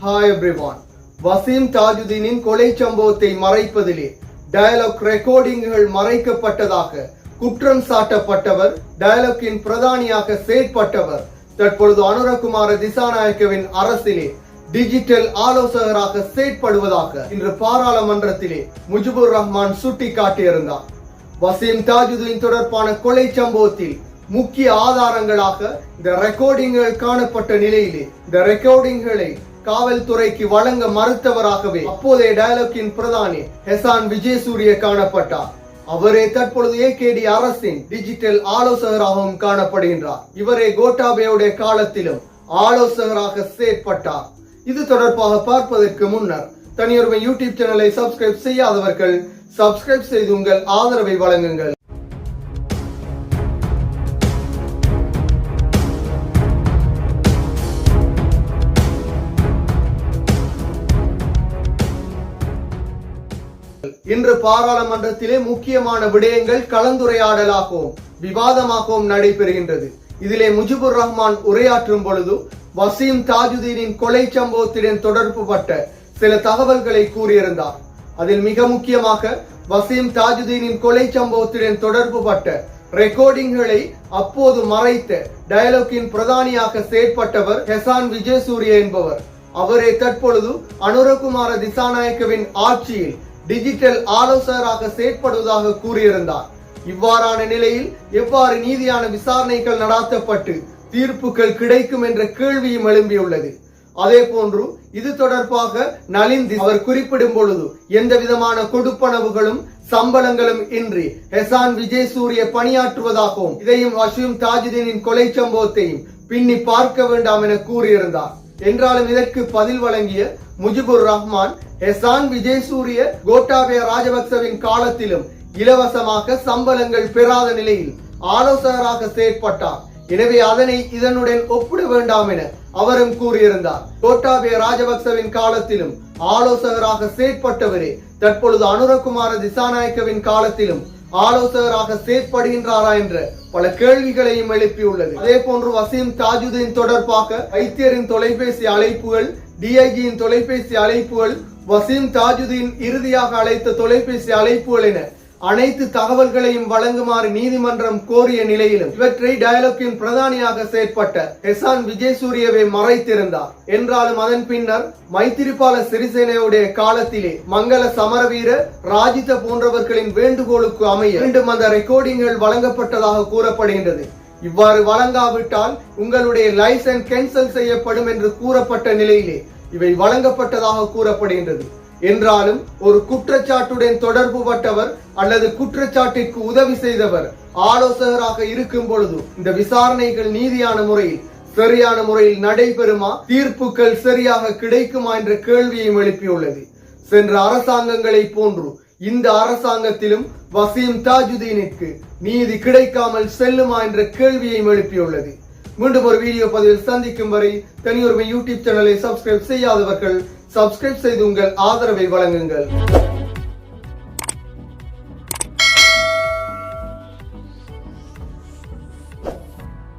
Hi everyone. Wasim தாஜுதீனின் கொலை சம்பவத்தை மறைப்பதிலே dialogue ரெக்கார்டிங்குகள் மறைக்கப்பட்டதாக குற்றம் சாட்டப்பட்டவர், டயலாக்கின் பிரதானியாக செயற்பட்டவர், தற்பொழுது அனுரகுமார திசாநாயக்கவின் அரசிலே டிஜிட்டல் ஆலோசகராக செயற்படுவதாக இன்று பாராளுமன்றத்திலே முஜிபுர் ரஹ்மான் சுட்டிக்காட்டியிருந்தார். வசீம் தாஜுதீன் தொடர்பான கொலை சம்பவத்தில் முக்கிய ஆதாரங்களாக இந்த ரெக்கார்டிங்குகள் காணப்பட்ட நிலையிலே இந்த ரெக்கார்டிங்குகளை காவல்துறைக்கு வழங்க மறுத்தவராகவே அப்போதைய டயலாக்கின் பிரதானி ஹெசான் விஜயசூரிய காணப்பட்டார். அவரே தற்பொழுது ஏகேடி அரசின் டிஜிட்டல் ஆலோசகராகவும் காணப்படுகின்றார். இவரே கோட்டாபேவுடைய காலத்திலும் ஆலோசகராக செயற்பட்டார். இது தொடர்பாக பார்ப்பதற்கு முன்னர் தனியொருமை யூடியூப் சேனலை சப்ஸ்கிரைப் செய்யாதவர்கள் சப்ஸ்கிரைப் செய்து உங்கள் ஆதரவை வழங்குங்கள். இன்று பாராளுமன்றத்திலே முக்கியமான விடயங்கள் கலந்துரையாடலாகவும் விவாதமாகவும் நடைபெறுகின்றது. இதிலே முஜிபுர் ரஹ்மான் உரையாற்றும் பொழுது வசீம் தாஜுதீனின் கொலை சம்பவத்துடன் தொடர்பு பட்ட சில தகவல்களை கூறியிருந்தார். அதில் மிக முக்கியமாக வசீம் தாஜுதீனின் கொலை சம்பவத்துடன் தொடர்பு பட்ட ரெக்கார்டிங்குகளை அப்போது மறைத்த டயலாக்கின் பிரதானியாக செயற்பட்டவர் ஹெசான் விஜயசூரிய என்பவர். அவரே தற்பொழுது அனுரகுமார திசாநாயக்கவின் ஆட்சியில் டிஜிட்டல் ஆலோசகராக செயற்படுவதாக கூறியிருந்தார். இவ்வாறான நிலையில் எவ்வாறு நீதியான விசாரணைகள் நடாத்தப்பட்டு தீர்ப்புகள் கிடைக்கும் என்ற கேள்வியும் எழும்பியுள்ளது. அதே போன்று இது தொடர்பாக நலின் அவர் குறிப்பிடும் பொழுது எந்த விதமான கொடுப்பனவுகளும் சம்பளங்களும் இன்றி ஹெசான் விஜயசூரிய பணியாற்றுவதாகவும் இதையும் வசீம் தாஜுதீனின் கொலை சம்பவத்தையும் பின்னி பார்க்க வேண்டாம் என கூறியிருந்தார். என்றாலும் இதற்கு பதில் வழங்கிய முஜிபுர் ரஹ்மான் ஹெசான் விஜயசூரிய கோட்டாபய ராஜபக்சவின் காலத்திலும் இலவசமாக சம்பளங்கள் பெறாத நிலையில் ஆலோசகராக செயற்பட்டார். எனவே அதனை இதனுடன் ஒப்பிட வேண்டாம் என அவரும் கூறியிருந்தார். கோட்டாபய ராஜபக்சவின் காலத்திலும் ஆலோசகராக செயற்பட்டவரே தற்பொழுது அனுரகுமார திசாநாயக்கவின் காலத்திலும் ஆலோசகராக செயற்படுகின்றாரா என்ற பல கேள்விகளையும் எழுப்பியுள்ளது. அதே போன்று வசீம் தாஜுதீன் தொடர்பாக வைத்தியரின் தொலைபேசி அழைப்புகள், டிஐஜியின் தொலைபேசி அழைப்புகள், வசீம் தாஜுதீன் இறுதியாக அழைத்த தொலைபேசி அழைப்புகள் என அனைத்து தகவல்களையும் வழங்குமாறு நீதிமன்றம் கோரிய நிலையிலும் இவற்றை டயலாக்கின் பிரதானியாக செயற்பட்ட ஹெசான் விஜயசூரியவை மறைத்திருந்தார். என்றாலும் அதன் பின்னர் மைத்திரிபால சிறிசேனையுடைய காலத்திலே மங்கள சமரவீர, ராஜித போன்றவர்களின் வேண்டுகோளுக்கு அமைய மீண்டும் அந்த ரெக்கார்டிங்குகள் வழங்கப்பட்டதாக கூறப்படுகின்றது. இவ்வாறு வழங்காவிட்டால் உங்களுடைய லைசன்ஸ் கேன்சல் செய்யப்படும் என்று கூறப்பட்ட நிலையிலே இவை வழங்கப்பட்டதாக கூறப்படுகின்றது. என்றாலும் ஒரு குற்றச்சாட்டுடன் தொடர்பு பட்டவர் அல்லது குற்றச்சாட்டிற்கு உதவி செய்தவர் ஆலோசகராக இருக்கும் பொழுது இந்த விசாரணைகள் நீதியான முறையில் சரியான முறையில் நடைபெறுமா, தீர்ப்புகள் சரியாக கிடைக்குமா என்ற கேள்வியை எழுப்பியுள்ளது. சென்ற அரசாங்கங்களை போன்று இந்த அரசாங்கத்திலும் வசீம் தாஜுதீனுக்கு நீதி கிடைக்காமல் செல்லுமா என்ற கேள்வியை எழுப்பியுள்ளது. மீண்டும் ஒரு வீடியோ பதிவில் சந்திக்கும் வரை தனியொருமை யூடியூப் சேனலை சப்ஸ்கிரைப் செய்யாதவர்கள் சப்ஸ்கிரைப் செய்து உங்கள் ஆதரவை வழங்குங்கள்.